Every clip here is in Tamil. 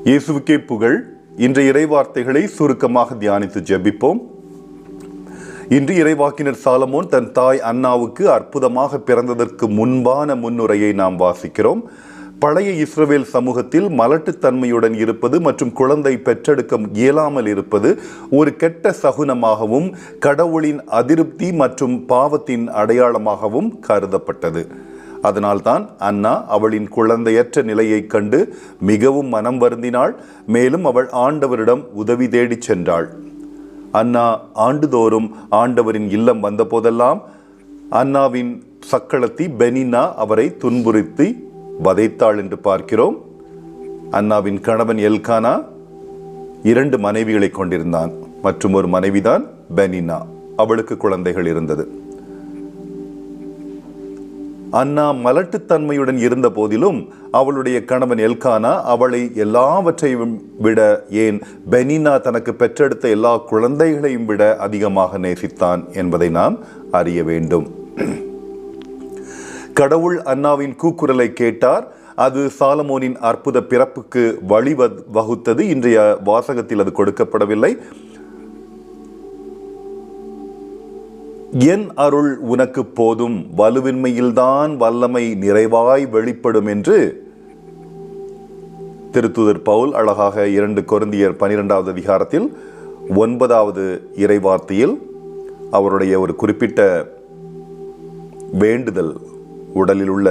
இயேசுவுக்கே புகழ். இன்றைய இறைவார்த்தைகளை சுருக்கமாக தியானித்து ஜெபிப்போம். இன்று இறைவாக்கினர் சாலமோன் தன் தாய் அன்னாவுக்கு அற்புதமாக பிறந்ததற்கு முன்பான முன்னுரையை நாம் வாசிக்கிறோம். பழைய இஸ்ரவேல் சமூகத்தில் மலட்டுத்தன்மையுடன் இருப்பது மற்றும் குழந்தை பெற்றெடுக்க இயலாமல் இருப்பது ஒரு கெட்ட சகுனமாகவும் கடவுளின் அதிருப்தி மற்றும் பாவத்தின் அடையாளமாகவும் கருதப்பட்டது. அதனால்தான் அன்னா அவளின் குழந்தையற்ற நிலையை கண்டு மிகவும் மனம் வருந்தினாள். மேலும் அவள் ஆண்டவரிடம் உதவி தேடிச் சென்றாள். அன்னா ஆண்டுதோறும் ஆண்டவரின் இல்லம் வந்த போதெல்லாம் அன்னாவின் சக்களத்தி பெனின்னா அவரை துன்புறுத்தி வதைத்தாள் என்று பார்க்கிறோம். அன்னாவின் கணவன் எல்கானா 2 மனைவிகளை கொண்டிருந்தான். மற்றும் ஒரு மனைவிதான் பெனின்னா. அவளுக்கு குழந்தைகள் இருந்தது. அன்னா மலட்டுத்தன்மையுடன் இருந்த போதிலும் அவளுடைய கணவன் எல்கானா அவளை எல்லாவற்றையும் விட, ஏன் பெனின்னா தனக்கு பெற்றெடுத்த எல்லா குழந்தைகளையும் விட அதிகமாக நேசித்தான் என்பதை நாம் அறிய வேண்டும். கடவுள் அன்னாவின் கூக்குரலை கேட்டார். அது சாலமோனின் அற்புத பிறப்புக்கு வழி வகுத்தது. இன்றைய வாசகத்தில் அது கொடுக்கப்படவில்லை. என் அருள் உனக்கு போதும், வலுவின்மையில்தான் வல்லமை நிறைவாய் வெளிப்படும் என்று திருத்தூதர் பவுல் அழகாக 2 கொரிந்தியர் 12வது அதிகாரத்தில் 9வது இறைவார்த்தையில் அவருடைய ஒரு குறிப்பிட்ட வேண்டுதல், உடலில் உள்ள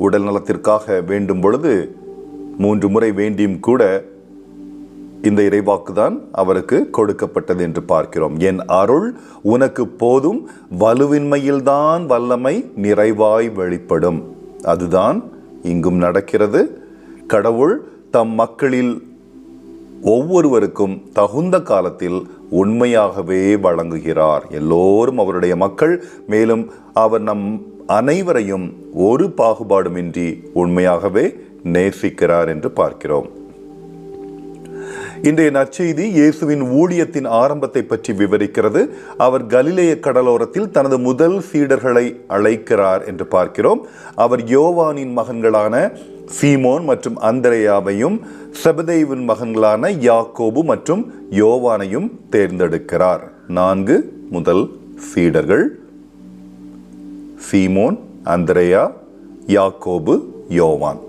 உடல் நலத்திற்காக வேண்டும் பொழுது 3 முறை வேண்டியும் கூட இந்த இறைவாக்குதான் அவருக்கு கொடுக்கப்பட்டது என்று பார்க்கிறோம். என் அருள் உனக்கு போதும், வலுவின்மையில்தான் வல்லமை நிறைவாய் வெளிப்படும். அதுதான் இங்கும் நடக்கிறது. கடவுள் தம் மக்களில் ஒவ்வொருவருக்கும் தகுந்த காலத்தில் உண்மையாகவே வழங்குகிறார். எல்லோரும் அவருடைய மக்கள். மேலும் அவர் நம் அனைவரையும் ஒரு பாகுபாடுமின்றி உண்மையாகவே நேசிக்கிறார் என்று பார்க்கிறோம். இன்றைய நற்செய்தி இயேசுவின் ஊழியத்தின் ஆரம்பத்தை பற்றி விவரிக்கிறது. அவர் கலிலேய கடலோரத்தில் தனது முதல் சீடர்களை அழைக்கிறார் என்று பார்க்கிறோம். அவர் யோவானின் மகன்களான சீமோன் மற்றும் அந்திரேயாவையும் செபதேயுவின் மகன்களான யாக்கோபு மற்றும் யோவானையும் தேர்ந்தெடுக்கிறார். 4 முதல் சீடர்கள்: சீமோன், அந்திரேயா, யாக்கோபு, யோவான்.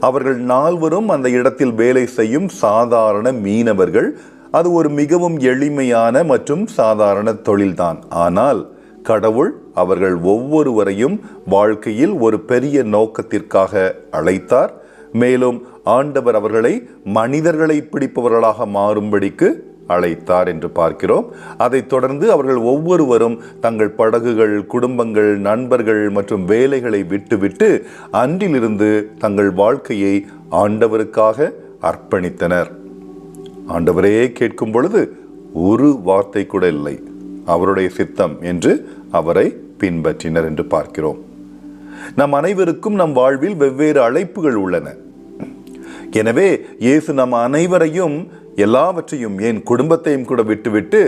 அவர்கள் 4வரும் அந்த இடத்தில் வேலை செய்யும் சாதாரண மீனவர்கள். அது ஒரு மிகவும் எளிமையான மற்றும் சாதாரண தொழில்தான். ஆனால் கடவுள் அவர்கள் ஒவ்வொருவரையும் வாழ்க்கையில் ஒரு பெரிய நோக்கத்திற்காக அழைத்தார். மேலும் ஆண்டவர் அவர்களை மனிதர்களை பிடிப்பவர்களாக மாறும்படிக்கு அழைத்தார் என்று பார்க்கிறோம். அதைத் தொடர்ந்து அவர்கள் ஒவ்வொருவரும் தங்கள் படகுகள், குடும்பங்கள், நண்பர்கள் மற்றும் வேலைகளை விட்டுவிட்டு அன்றிலிருந்து தங்கள் வாழ்க்கையை ஆண்டவருக்காக அர்ப்பணித்தனர். ஆண்டவரே கேட்கும் பொழுது ஒரு வார்த்தை கூட இல்லை, அவருடைய சித்தம் என்று அவரை பின்பற்றினர் என்று பார்க்கிறோம். நம் அனைவருக்கும் நம் வாழ்வில் வெவ்வேறு அழைப்புகள் உள்ளன. எனவே இயேசு நம் அனைவரையும் எல்லாவற்றையும், ஏன் குடும்பத்தையும் கூட விட்டுவிட்டு,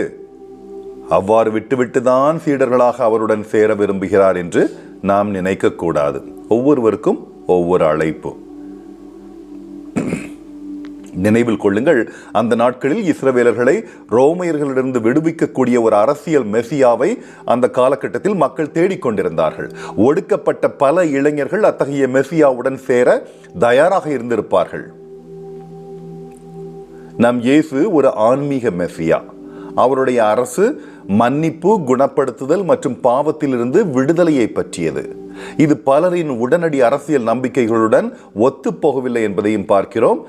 அவ்வாறு விட்டுவிட்டுதான் சீடர்களாக அவருடன் சேர விரும்புகிறார் என்று நாம் நினைக்கக்கூடாது. ஒவ்வொருவருக்கும் ஒவ்வொரு அழைப்பு. நினைவில் கொள்ளுங்கள், அந்த நாட்களில் இஸ்ரவேலர்களை ரோமையர்களிடமிருந்து விடுவிக்கக்கூடிய ஒரு அரசியல் மெசியாவை அந்த காலகட்டத்தில் மக்கள் தேடிக்கொண்டிருந்தார்கள். ஒடுக்கப்பட்ட பல இளைஞர்கள் அத்தகைய மெசியாவுடன் சேர தயாராக இருந்திருப்பார்கள். நம் இயேசு ஒரு ஆன்மீக மெசியா. அவருடைய அரசு மன்னிப்பு, குணப்படுத்துதல் மற்றும் பாவத்திலிருந்து விடுதலையை பற்றியது. இது பலரின் உடனடி அரசியல் நம்பிக்கைகளுடன் ஒத்துப்போகவில்லை என்பதையும் பார்க்கிறோம்.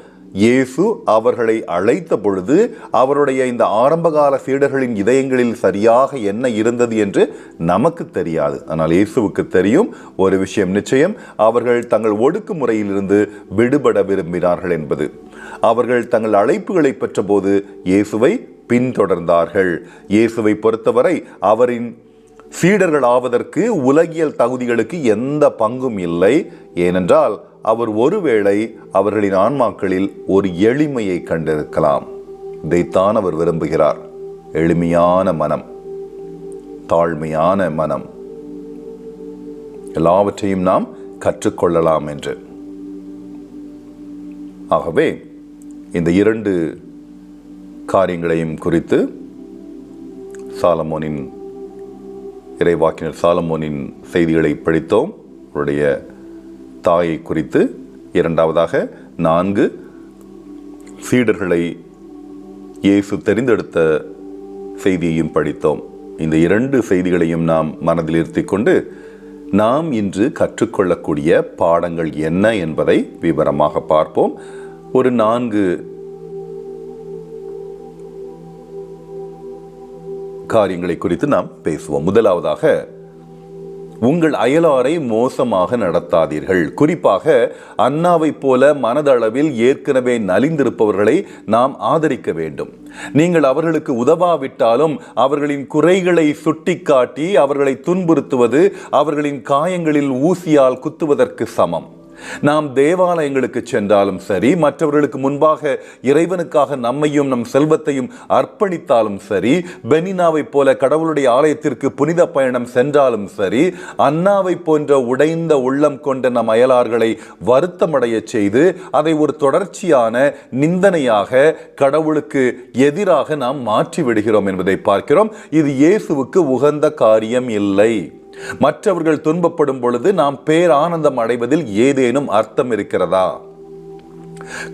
இயேசு அவர்களை அழைத்த பொழுது அவருடைய இந்த ஆரம்பகால சீடர்களின் இதயங்களில் சரியாக என்ன இருந்தது என்று நமக்கு தெரியாது. ஆனால் இயேசுவுக்கு தெரியும். ஒரு விஷயம் நிச்சயம், அவர்கள் தங்கள் ஒடுக்குமுறையிலிருந்து விடுபட விரும்பினார்கள் என்பது. அவர்கள் தங்கள் அழைப்புகளை பெற்றபோது இயேசுவை பின்தொடர்ந்தார்கள். இயேசுவை பொறுத்தவரை அவரின் சீடர்கள் ஆவதற்கு உலகியல் தகுதிகளுக்கு எந்த பங்கும் இல்லை. ஏனென்றால் அவர் ஒருவேளை அவர்களின் ஆன்மாக்களில் ஒரு எளிமையை கண்டிருக்கலாம். இதைத்தான் அவர் விரும்புகிறார். எளிமையான மனம், தாழ்மையான மனம், எல்லாவற்றையும் நாம் கற்றுக்கொள்ளலாம் என்று. ஆகவே இந்த இரண்டு காரியங்களையும் குறித்து சாலமோனின் இறைவாக்கினர் சாலமோனின் செய்திகளை படித்தோம். அவருடைய தாயை குறித்து, இரண்டாவதாக 4 சீடர்களை இயேசு தெரிந்தெடுத்த செய்தியையும் படித்தோம். இந்த 2 செய்திகளையும் நாம் மனதில் இருத்திக் கொண்டு நாம் இன்று கற்றுக்கொள்ளக்கூடிய பாடங்கள் என்ன என்பதை விவரமாக பார்ப்போம். ஒரு 4 காரியங்களை குறித்து நாம் பேசுவோம். முதலாவதாக, உங்கள் அயலாரை மோசமாக நடத்தாதீர்கள். குறிப்பாக அன்னாவை போல மனதளவில் ஏற்கனவே நலிந்திருப்பவர்களை நாம் ஆதரிக்க வேண்டும். நீங்கள் அவர்களுக்கு உதவாவிட்டாலும் அவர்களின் குறைகளை சுட்டிக்காட்டி அவர்களை துன்புறுத்துவது அவர்களின் காயங்களில் ஊசியால் குத்துவதற்கு சமம். நாம் தேவாலயங்களுக்கு சென்றாலும் சரி, மற்றவர்களுக்கு முன்பாக இறைவனுக்காக நம்மையும் நம் செல்வத்தையும் அர்ப்பணித்தாலும் சரி, பெனினாவை போல கடவுளுடைய ஆலயத்திற்கு புனித பயணம் சென்றாலும் சரி, அன்னாவை போன்ற உடைந்த உள்ளம் கொண்ட நம் அயலார்களை வருத்தமடைய செய்து அதை ஒரு தொடர்ச்சியான நிந்தனையாக கடவுளுக்கு எதிராக நாம் மாற்றி விடுகிறோம் என்பதை பார்க்கிறோம். இது இயேசுவுக்கு உகந்த காரியம் இல்லை. மற்றவர்கள் துன்பப்படும் பொழுது நாம் பேரானந்தம் அடைவதில் ஏதேனும் அர்த்தம் இருக்கிறதா?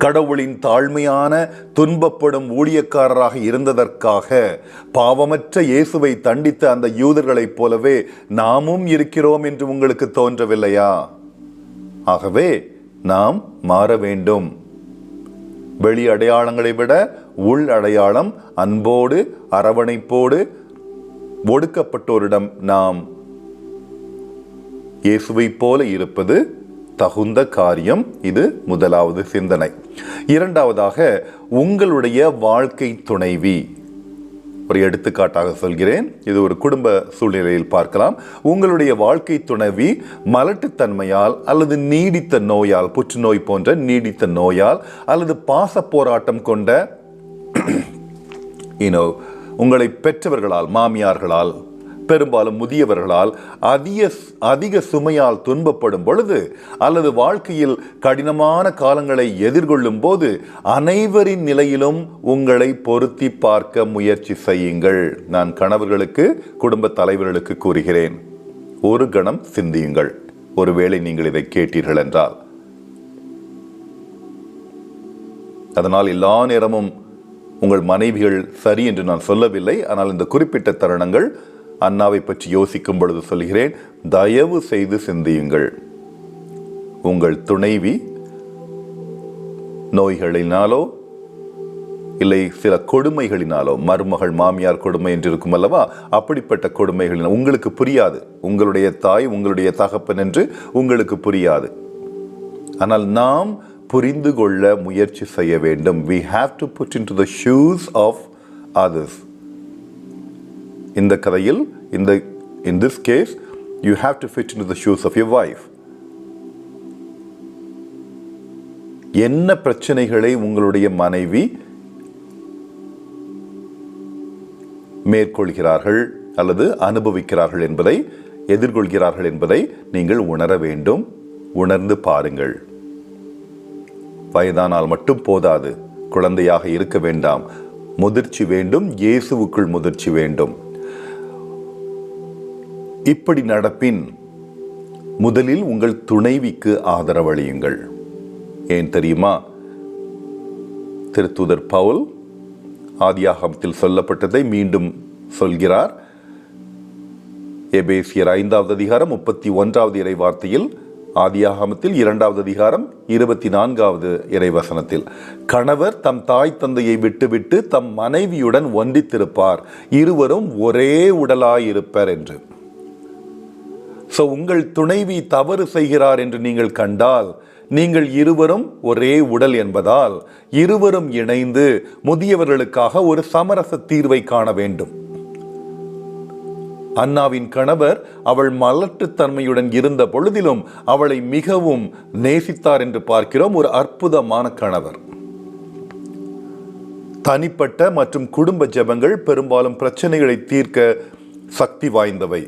கடவுளின் தாழ்மையான துன்பப்படும் ஊழியக்காரராக இருந்ததற்காக பாவமற்ற இயேசுவை தண்டித்த அந்த யூதர்களைப் போலவே நாமும் இருக்கிறோம் என்று உங்களுக்கு தோன்றவில்லையா? ஆகவே நாம் மாற வேண்டும். வெளி அடையாளங்களை விட உள் அடையாளம் அன்போடு, அரவணைப்போடு, ஒடுக்கப்பட்டோரிடம் நாம் இயேசுவை போல இருப்பது தகுந்த காரியம். இது முதலாவது சிந்தனை. இரண்டாவதாக, உங்களுடைய வாழ்க்கை துணைவி. ஒரு எடுத்துக்காட்டாக சொல்கிறேன். இது ஒரு குடும்ப சூழ்நிலையில் பார்க்கலாம். உங்களுடைய வாழ்க்கை துணைவி மலட்டுத்தன்மையால் அல்லது நீடித்த நோயால், புற்றுநோய் போன்ற நீடித்த நோயால் அல்லது பாச போராட்டம் கொண்ட உங்களை பெற்றவர்களால், மாமியார்களால், பெரும்பாலும் முதியவர்களால் அதிக சுமையால் துன்பப்படும் பொழுது அல்லது வாழ்க்கையில் கடினமான காலங்களை எதிர்கொள்ளும் போது அனைவரின் நிலையிலும் உங்களை பொருத்தி பார்க்க முயற்சி செய்யுங்கள். நான் கணவர்களுக்கு, குடும்ப தலைவர்களுக்கு கூறுகிறேன், ஒரு கணம் சிந்தியுங்கள். ஒருவேளை நீங்கள் இதை கேட்டீர்கள் என்றால். அதனால் எல்லா நேரமும் உங்கள் மனைவிகள் சரி என்று நான் சொல்லவில்லை. ஆனால் இந்த குறிப்பிட்ட தருணங்கள் அன்னாவை பற்றி யோசிக்கும் பொழுது சொல்கிறேன், தயவு செய்து சிந்தியுங்கள். உங்கள் துணைவி நோய்களினாலோ இல்லை சில கொடுமைகளினாலோ, மருமகள் மாமியார் கொடுமை என்று இருக்கும் அல்லவா, அப்படிப்பட்ட கொடுமைகளினால் உங்களுக்கு புரியாது. உங்களுடைய தாய், உங்களுடைய தகப்பன் என்று உங்களுக்கு புரியாது. ஆனால் நாம் புரிந்து கொள்ள முயற்சி செய்ய வேண்டும். We have to put into the shoes of others. இந்த கதையில், in this case, you have to fit into the shoes of your wife. என்ன பிரச்சனைகளை உங்களுடைய மனைவி மேற்கொள்கிறார்கள் அல்லது அனுபவிக்கிறார்கள் என்பதை, எதிர்கொள்கிறார்கள் என்பதை நீங்கள் உணர வேண்டும். உணர்ந்து பாருங்கள். வயதானால் மட்டும் போதாது. குழந்தையாக இருக்க வேண்டாம். முதிர்ச்சி வேண்டும். இயேசுவுக்குள் முதிர்ச்சி வேண்டும். இப்படி நடப்பின் முதலில் உங்கள் துணைவிக்கு ஆதரவளியுங்கள். ஏன் தெரியுமா? திருத்தூதர் பவுல் ஆதியாகமத்தில் சொல்லப்பட்டதை மீண்டும் சொல்கிறார். எபேசியர் 5வது அதிகாரம் 31வது இறைவார்த்தையில், ஆதியாகமத்தில் 2வது அதிகாரம் 24வது இறைவசனத்தில், கணவர் தம் தாய் தந்தையை விட்டுவிட்டு தம் மனைவியுடன் ஒன்றித்திருப்பார், இருவரும் ஒரே உடலாயிருப்பர் என்று. உங்கள் துணைவி தவறு செய்கிறார் என்று நீங்கள் கண்டால், நீங்கள் இருவரும் ஒரே உடல் என்பதால் இருவரும் இணைந்து முதியவர்களுக்காக ஒரு சமரச தீர்வை காண வேண்டும். அன்னாவின் கணவர் அவள் மலட்டுத்தன்மையுடன் இருந்த பொழுதிலும் அவளை மிகவும் நேசித்தார் என்று பார்க்கிறோம். ஒரு அற்புதமான கணவர். தனிப்பட்ட மற்றும் குடும்ப ஜெபங்கள் பெரும்பாலும் பிரச்சனைகளை தீர்க்க சக்தி வாய்ந்தவை.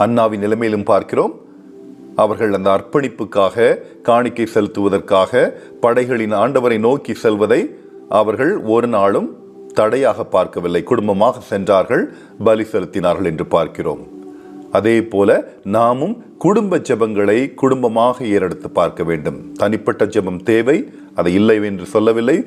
அன்னாவின் நிலைமையிலும் பார்க்கிறோம். அவர்கள் அந்த அர்ப்பணிப்புக்காக காணிக்கை செலுத்துவதற்காக படைகளின் ஆண்டவரை நோக்கி செல்வதை அவர்கள் ஒரு நாளும் தடையாக பார்க்கவில்லை. குடும்பமாக சென்றார்கள், பலி செலுத்தினார்கள் என்று பார்க்கிறோம். அதே போல நாமும் குடும்ப ஜெபங்களை குடும்பமாக ஏறெடுத்து பார்க்க வேண்டும். தனிப்பட்ட ஜெபம் தேவை, அதை இல்லை என்று சொல்லவில்லை.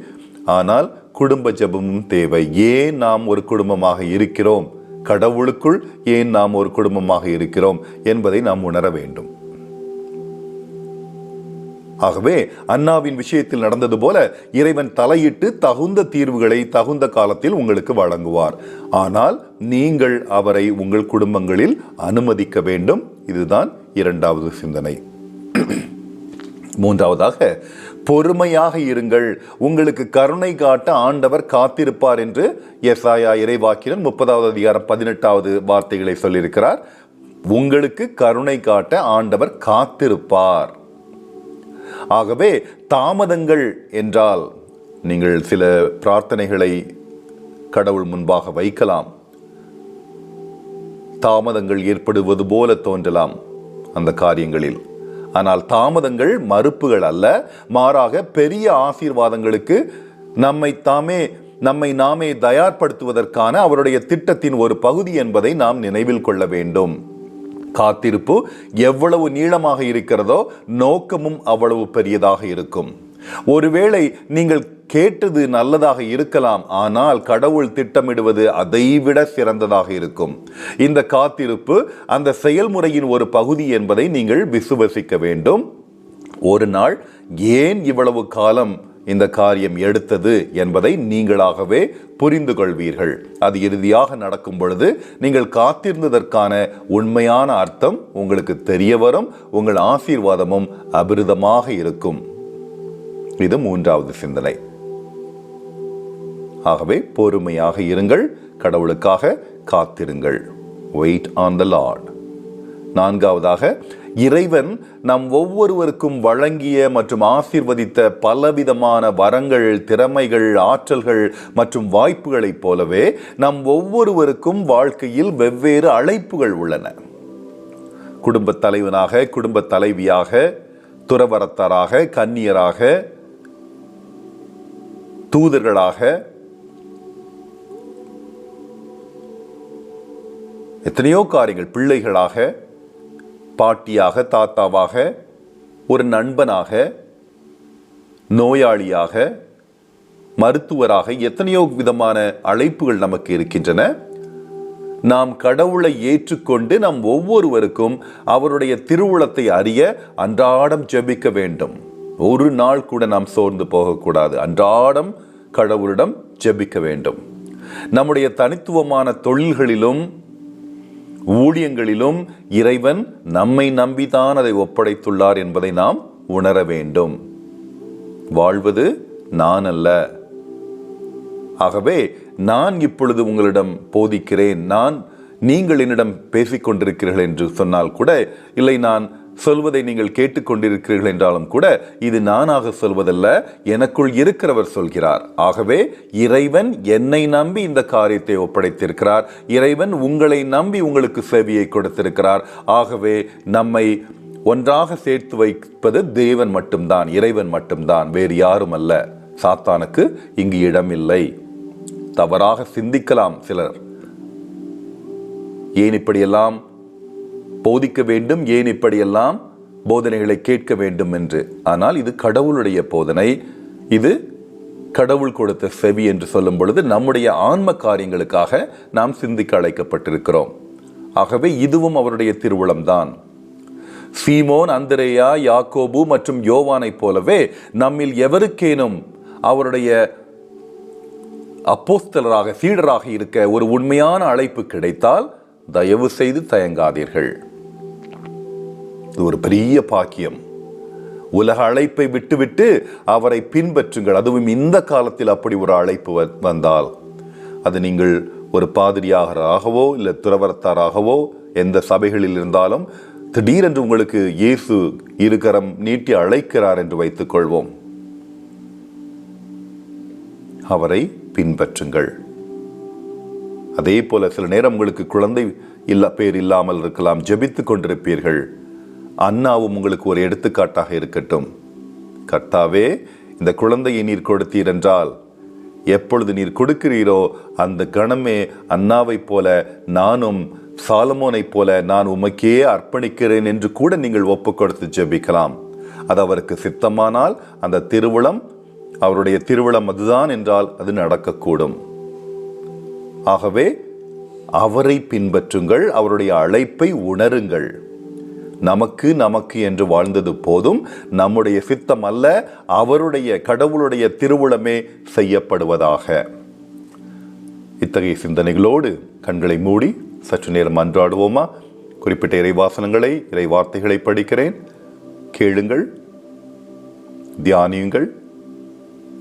ஆனால் குடும்ப ஜெபமும் தேவை. ஏன் நாம் ஒரு குடும்பமாக இருக்கிறோம், கடவுளுக்குள் ஏன் நாம் ஒரு குடும்பமாக இருக்கிறோம் என்பதை நாம் உணர வேண்டும். ஆகவே அன்னாவின் விஷயத்தில் நடந்தது போல இறைவன் தலையிட்டு தகுந்த தீர்வுகளை தகுந்த காலத்தில் உங்களுக்கு வழங்குவார். ஆனால் நீங்கள் அவரை உங்கள் குடும்பங்களில் அனுமதிக்க வேண்டும். இதுதான் இரண்டாவது சிந்தனை. மூன்றாவதாக, பொறுமையாக இருங்கள், உங்களுக்கு கருணை காட்ட ஆண்டவர் காத்திருப்பார் என்று எசாயா இறைவாக்கினர் 30வது அதிகாரம் 18வது வார்த்தைகளை சொல்லியிருக்கிறார். உங்களுக்கு கருணை காட்ட ஆண்டவர் காத்திருப்பார். ஆகவே தாமதங்கள் என்றால் நீங்கள் சில பிரார்த்தனைகளை கடவுள் முன்பாக வைக்கலாம். தாமதங்கள் ஏற்படுவது போல தோன்றலாம் அந்த காரியங்களில். ஆனால் தாமதங்கள் மறுப்புகள் அல்ல, மாறாக பெரிய ஆசீர்வாதங்களுக்கு நம்மை நாமே தயார்படுத்துவதற்கான அவருடைய திட்டத்தின் ஒரு பகுதி என்பதை நாம் நினைவில் கொள்ள வேண்டும். காத்திருப்பு எவ்வளவு நீளமாக இருக்கிறதோ நோக்கமும் அவ்வளவு பெரியதாக இருக்கும். ஒருவேளை நீங்கள் கேட்டது நல்லதாக இருக்கலாம், ஆனால் கடவுள் திட்டமிடுவது அதைவிட சிறந்ததாக இருக்கும். இந்த காத்திருப்பு அந்த செயல்முறையின் ஒரு பகுதி என்பதை நீங்கள் விசுவசிக்க வேண்டும். ஒரு நாள் ஏன் இவ்வளவு காலம் இந்த காரியம் எடுத்தது என்பதை நீங்களாகவே புரிந்து கொள்வீர்கள். அது இறுதியாக நடக்கும் பொழுது நீங்கள் காத்திருந்ததற்கான உண்மையான அர்த்தம் உங்களுக்கு தெரிய வரும். உங்கள் ஆசீர்வாதமும் அபிரிதமாக இருக்கும். இது மூன்றாவது சிந்தனை. ஆகவே பொறுமையாக இருங்கள், கடவுளுக்காக காத்திருங்கள். Wait on the lord. நான்காவதாக, இறைவன் நம் ஒவ்வொருவருக்கும் வழங்கிய மற்றும் ஆசீர்வதித்த பலவிதமான வரங்கள், திறமைகள், ஆற்றல்கள் மற்றும் வாய்ப்புகளைப் போலவே நம் ஒவ்வொருவருக்கும் வாழ்க்கையில் வெவ்வேறு அழைப்புகள் உள்ளன. குடும்ப தலைவனாக, குடும்ப தலைவியாக, துறவரத்தாராக, கன்னியராக, தூதர்களாக, எத்தனையோ காரியங்கள், பிள்ளைகளாக, பாட்டியாக, தாத்தாவாக, ஒரு நண்பனாக, நோயாளியாக, மருத்துவராக, எத்தனையோ விதமான அழைப்புகள் நமக்கு இருக்கின்றன. நாம் கடவுளை ஏற்றுக்கொண்டு நம் ஒவ்வொருவருக்கும் அவருடைய திருவுளத்தை அறிய அன்றாடம் ஜெபிக்க வேண்டும். ஒரு நாள் கூட நாம் சோர்ந்து போகக்கூடாது. அன்றாடம் கடவுளிடம் ஜெபிக்க வேண்டும். நம்முடைய தனித்துவமான தொழில்களிலும் ஊழியங்களிலும் இறைவன் நம்மை நம்பிதான் அதை ஒப்படைத்துள்ளார் என்பதை நாம் உணர வேண்டும். வாழ்வது நான் அல்ல. ஆகவே நான் இப்பொழுது உங்களிடம் போதிக்கிறேன், நீங்கள் என்னிடம் பேசிக்கொண்டிருக்கிறீர்கள் என்று சொன்னால் கூட, இல்லை நான் சொல்வதை நீங்கள் கேட்டுக்கொண்டிருக்கிறீர்கள் என்றாலும் கூட, இது நானாக சொல்வதல்ல, எனக்குள் இருக்கிறவர் சொல்கிறார். ஆகவே இறைவன் என்னை நம்பி இந்த காரியத்தை ஒப்படைத்திருக்கிறார். இறைவன் உங்களை நம்பி உங்களுக்கு சேவையை கொடுத்திருக்கிறார். ஆகவே நம்மை ஒன்றாக சேர்த்து வைப்பது தேவன் மட்டும்தான், இறைவன் மட்டும்தான், வேறு யாரும் அல்ல. சாத்தானுக்கு இங்கு இடமில்லை. தவறாக சிந்திக்கலாம் சிலர், ஏன் இப்படியெல்லாம் போதிக்க வேண்டும், ஏன் இப்படியெல்லாம் போதனைகளை கேட்க வேண்டும் என்று. ஆனால் இது கடவுளுடைய போதனை, இது கடவுள் கொடுத்த செவி என்று சொல்லும் பொழுது நம்முடைய ஆன்ம காரியங்களுக்காக நாம் சிந்திக்க அழைக்கப்பட்டிருக்கிறோம். ஆகவே இதுவும் அவருடைய திருவுளம்தான். சீமோன், அந்திரேயா, யாக்கோபு மற்றும் யோவானைப் போலவே நம்மில் எவருக்கேனும் அவருடைய அப்போஸ்தலராக, சீடராக இருக்க ஒரு உண்மையான அழைப்பு கிடைத்தால் தயவு செய்து தயங்காதீர்கள். இது ஒரு பெரிய பாக்கியம். உலக அழைப்பை விட்டுவிட்டு அவரை பின்பற்றுங்கள். அதுவும் இந்த காலத்தில் அப்படி ஒரு அழைப்பு வந்தால், அது நீங்கள் ஒரு பாதிரியாகவோ இல்லை துறவரத்தாராகவோ எந்த சபைகளில் இருந்தாலும் திடீரென்று உங்களுக்கு இயேசு இருகரம் நீட்டி அழைக்கிறார் என்று வைத்துக் கொள்வோம். அவரை பின்பற்றுங்கள். அதே போல சில நேரம் உங்களுக்கு குழந்தை பேர் இல்லாமல் இருக்கலாம், ஜெபித்துக் கொண்டிருப்பீர்கள். அன்னாவும் உங்களுக்கு ஒரு எடுத்துக்காட்டாக இருக்கட்டும். கர்த்தாவே, இந்த குழந்தையை நீர் கொடுத்தீர் என்றால் எப்பொழுது நீர் கொடுக்கிறீரோ அந்த கணமே அன்னாவைப் போல நானும் சாலமோனைப் போல நான் உமக்கே அர்ப்பணிக்கிறேன் என்று கூட நீங்கள் ஒப்பு கொடுத்து ஜெபிக்கலாம். அது அவருக்கு சித்தமானால் அந்த திருவிழம் அவருடைய திருவிழம் அதுதான் என்றால் அது நடக்கக்கூடும். ஆகவே அவரை பின்பற்றுங்கள், அவருடைய அழைப்பை உணருங்கள். நமக்கு நமக்கு என்று வாழ்ந்தது போதும், நம்முடைய சித்தம் அல்ல, அவருடைய கடவுளுடைய திருவுளமே செய்யப்படுவதாக. இத்தகைய சிந்தனைகளோடு கண்களை மூடி சற்று நேரம் அன்றாடுவோமா? குறிப்பிட்ட இறைவாசனங்களை, இறை வார்த்தைகளை படிக்கிறேன், கேளுங்கள், தியானியுங்கள்,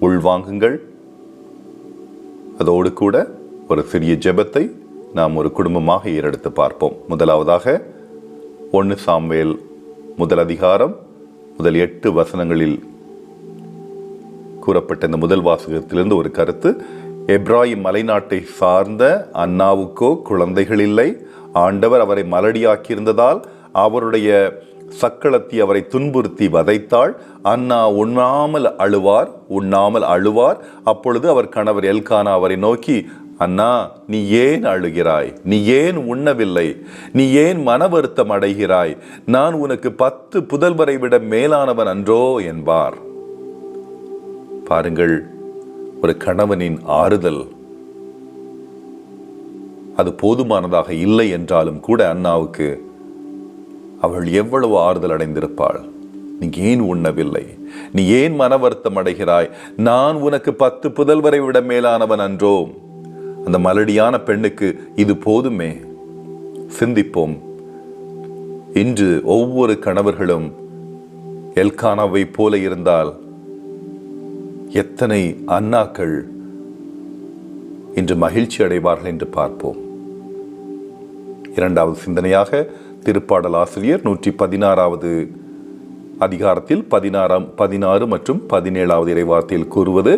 உள்வாங்குங்கள். அதோடு கூட ஒரு சிறிய ஜெபத்தை நாம் ஒரு குடும்பமாக ஏறெடுத்து பார்ப்போம். முதலாவதாக 1 சாமுவேல் முதல் அதிகாரம் முதல் 8 வசனங்களில் கூறப்பட்ட இந்த முதல் வாசகத்திலிருந்து ஒரு கருத்து. எப்ராயிம் மலைநாட்டை சார்ந்த அன்னாவுக்கோ குழந்தைகள் இல்லை. ஆண்டவர் அவரை மலடியாக்கியிருந்ததால் அவருடைய சக்களத்தி அவரை துன்புறுத்தி வதைத்தாள். அன்னா உண்ணாமல் அழுவார். அப்பொழுது அவர் கணவர் எல்கானா அவரை நோக்கி, அண்ணா, நீ ஏன் அழுகிறாய்? நீ ஏன் உண்ணவில்லை? நீ ஏன் மன வருத்தம் அடைகிறாய்? நான் உனக்கு 10 புதல்வரை விட மேலானவன் அன்றோ என்பார். பாருங்கள், ஒரு கணவனின் ஆறுதல் அது போதுமானதாக இல்லை என்றாலும் கூட அன்னாவுக்கு அவள் எவ்வளவு ஆறுதல் அடைந்திருப்பாள். நீ ஏன் உண்ணவில்லை? நீ ஏன் மன வருத்தம் அடைகிறாய்? நான் உனக்கு 10 புதல்வரை விட மேலானவன் அன்றோ? அந்த மலடியான பெண்ணுக்கு இது போதுமே. சிந்திப்போம். இன்று ஒவ்வொரு கணவர்களும் எல்கானாவை போல இருந்தால் எத்தனை அன்னாக்கள் இன்று மகிழ்ச்சி அடைவார்கள் என்று பார்ப்போம். இரண்டாவது சிந்தனையாக திருப்பாடல் ஆசிரியர் 116வது அதிகாரத்தில் 16 மற்றும் 17வது இறைவார்த்தையில் கூறுவது,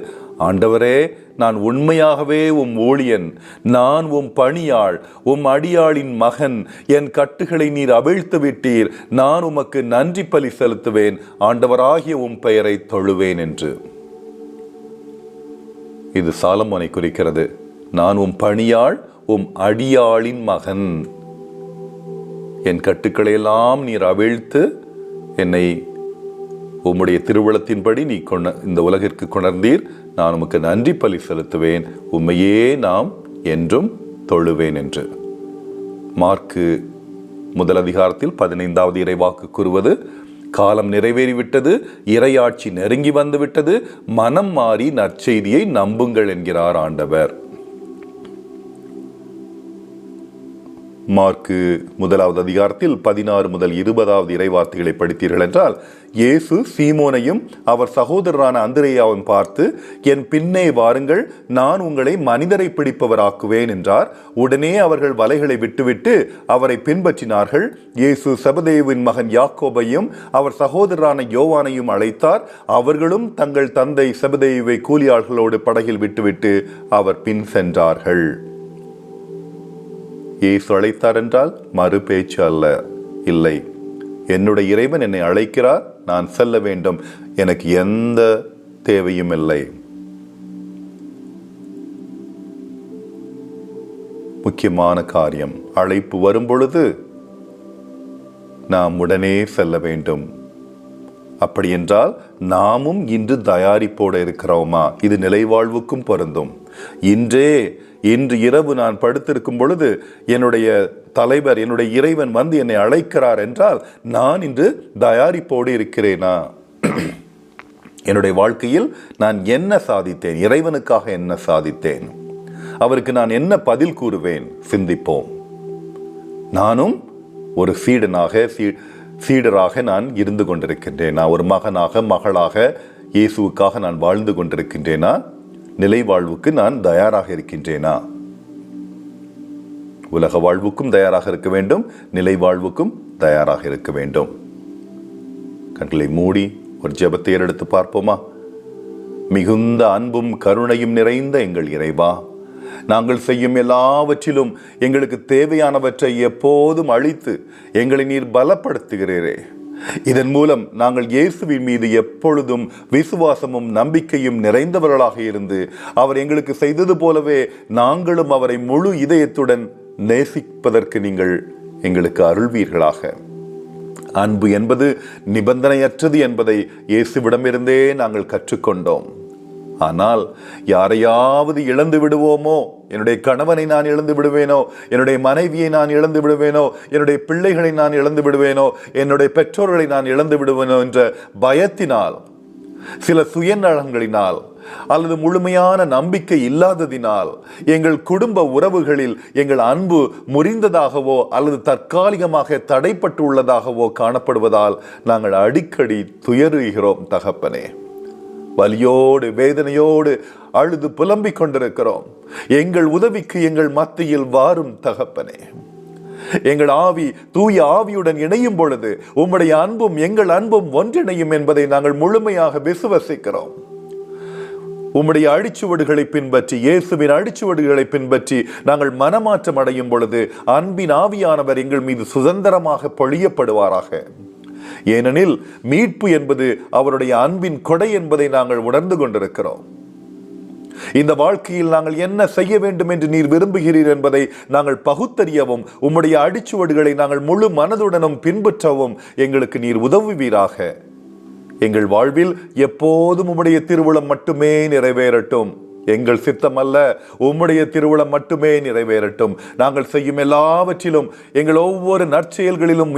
ஆண்டவரே, நான் உண்மையாகவே உம் ஊழியன், நான் உம் பணியாள், உம் அடியாளின் மகன். என் கட்டுகளை நீர் அவிழ்த்து விட்டீர். நான் உமக்கு நன்றி பலி செலுத்துவேன், ஆண்டவராகிய உம் பெயரை தொழுவேன் என்று. இது சாலமோனை குறிக்கிறது. நான் உம் பணியாள், உம் அடியாளின் மகன். என் கட்டுக்களையெல்லாம் நீர் அவிழ்த்து என்னை உம்முடைய திருவுளத்தின்படி நீ இந்த உலகிற்கு கொணர்ந்தீர். நான் உமக்கு நன்றி பலி செலுத்துவேன், உம்மையே நாம் என்றும் தொழுவேன் என்று. மார்க்கு முதல் அதிகாரத்தில் 15வது இறைவாக்கு கூறுவது, காலம் நிறைவேறிவிட்டது, இறையாட்சி நெருங்கி வந்துவிட்டது, மனம் மாறி நற்செய்தியை நம்புங்கள் என்கிறார் ஆண்டவர். மார்க்கு முதலாவது அதிகாரத்தில் 16 முதல் 20வது இறைவார்த்தைகளை படித்தீர்கள் என்றால், இயேசு சீமோனையும் அவர் சகோதரரான அந்திரேயாவையும் பார்த்து, என் பின்னே வாருங்கள், நான் உங்களை மனிதரை பிடிப்பவராக்குவேன் என்றார். உடனே அவர்கள் வலைகளை விட்டுவிட்டு அவரை பின்பற்றினார்கள். இயேசு செபதேயுவின் மகன் யாக்கோபையும் அவர் சகோதரரான யோவானையும் அழைத்தார். அவர்களும் தங்கள் தந்தை செபதேயுவை கூலியாள்களோடு படகில் விட்டுவிட்டு அவர் பின் சென்றார்கள். இயேசு அழைத்தார் என்றால் மறு பேச்சு அல்ல, இல்லை. என்னுடைய இறைவன் என்னை அழைக்கிறார், நான் செல்ல வேண்டும், எனக்கு எந்த தேவையும் இல்லை. முக்கியமான காரியம், அழைப்பு வரும் பொழுது நாம் உடனே செல்ல வேண்டும். அப்படி என்றால் நாமும் இன்று தயாரிப்போடு இருக்கிறோமா? இது நிலைவாழ்வுக்கும் பொருந்தும். இன்று இரவு நான் படுத்திருக்கும் பொழுது என்னுடைய தலைவர், என்னுடைய இறைவன் வந்து என்னை அழைக்கிறார் என்றால் நான் இன்று தயாரிப்போடு இருக்கிறேனா? என்னுடைய வாழ்க்கையில் நான் என்ன சாதித்தேன்? இறைவனுக்காக என்ன சாதித்தேன்? அவருக்கு நான் என்ன பதில் கூறுவேன்? சிந்திப்போம். நானும் ஒரு சீடராக நான் இருந்து கொண்டிருக்கின்றேனா? ஒரு மகளாக இயேசுவுக்காக நான் வாழ்ந்து கொண்டிருக்கின்றேனா? நிலை வாழ்வுக்கு நான் தயாராக இருக்கின்றேனா? உலக வாழ்வுக்கும் தயாராக இருக்க வேண்டும், நிலை வாழ்வுக்கும் தயாராக இருக்க வேண்டும். கண்களை மூடி ஒரு ஜெபத்தை எடுத்து பார்ப்போமா? மிகுந்த அன்பும் கருணையும் நிறைந்த எங்கள் இறைவா, நாங்கள் செய்யும் எல்லாவற்றிலும் எங்களுக்கு தேவையானவற்றை எப்போதும் அளித்து எங்களை நீர் பலப்படுத்துகிறீரே. இதன் மூலம் நாங்கள் இயேசுவின் மீது எப்பொழுதும் விசுவாசமும் நம்பிக்கையும் நிறைந்தவர்களாக இருந்து அவர் எங்களுக்கு செய்தது போலவே நாங்களும் அவரை முழு இதயத்துடன் நேசிப்பதற்கு நீங்கள் எங்களுக்கு அருள்வீர்களாக. அன்பு என்பது நிபந்தனையற்றது என்பதை இயேசுவிடமிருந்தே நாங்கள் கற்றுக்கொண்டோம். ஆனால் யாரையாவது இழந்து விடுவோமோ, என்னுடைய கணவனை நான் இழந்து விடுவேனோ, என்னுடைய மனைவியை நான் இழந்து விடுவேனோ, என்னுடைய பிள்ளைகளை நான் இழந்து விடுவேனோ, என்னுடைய பெற்றோர்களை நான் இழந்து விடுவேனோ என்ற பயத்தினால், சில சுயநலங்களினால் அல்லது முழுமையான நம்பிக்கை இல்லாததினால் எங்கள் குடும்ப உறவுகளில் எங்கள் அன்பு முறிந்ததாகவோ அல்லது தற்காலிகமாக தடைப்பட்டு உள்ளதாகவோ காணப்படுவதால் நாங்கள் அடிக்கடி துயருகிறோம் தகப்பனே. வலியோடு வேதனையோடு அழுது புலம்பிக் கொண்டிருக்கிறோம். எங்கள் உதவிக்கு எங்கள் மத்தியில் வாரும் தகப்பனே. எங்கள் ஆவி தூய ஆவியுடன் இணையும் பொழுது உம்முடைய அன்பும் எங்கள் அன்பும் ஒன்றிணையும் என்பதை நாங்கள் முழுமையாக விசுவசிக்கிறோம். உம்முடைய அடிச்சுவடுகளை பின்பற்றி, இயேசுவின் அடிச்சுவடுகளை பின்பற்றி நாங்கள் மனமாற்றம் அடையும் பொழுது அன்பின் ஆவியானவர் எங்கள் மீது சுதந்திரமாக பொழியப்படுவாராக. ஏனெனில் மீட்பு என்பது அவருடைய அன்பின் கொடை என்பதை நாங்கள் உணர்ந்து கொண்டிருக்கிறோம். இந்த வாழ்க்கையில் நாங்கள் என்ன செய்ய வேண்டும் என்று நீர் விரும்புகிறீர் என்பதை நாங்கள் பகுத்தறியவும் உம்முடைய அடிச்சுவடுகளை நாங்கள் முழு மனதுடனும் பின்பற்றவும் எங்களுக்கு நீர் உதவுவீராக. எங்கள் வாழ்வில் எப்போதும் உம்முடைய திருவுளம் மட்டுமே நிறைவேறட்டும். எங்கள் சித்தம் அல்ல, உம்முடைய திருவுளம் மட்டுமே நிறைவேறட்டும். நாங்கள் செய்யும் எல்லாவற்றிலும், எங்கள் ஒவ்வொரு நற்செயல்களிலும்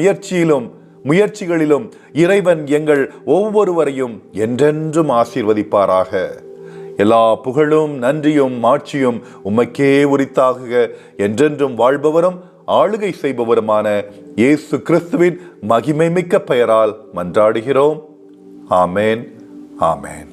முயற்சிகளிலும் இறைவன் எங்கள் ஒவ்வொருவரையும் என்றென்றும் ஆசீர்வதிப்பாராக. எல்லா புகழும் நன்றியும் மாட்சியும் உமக்கே உரித்தாகுக. என்றென்றும் வாழ்பவரும் ஆளுகை செய்பவருமான இயேசு கிறிஸ்துவின் மகிமைமிக்க பெயரால் மன்றாடுகிறோம். ஆமேன், ஆமேன்.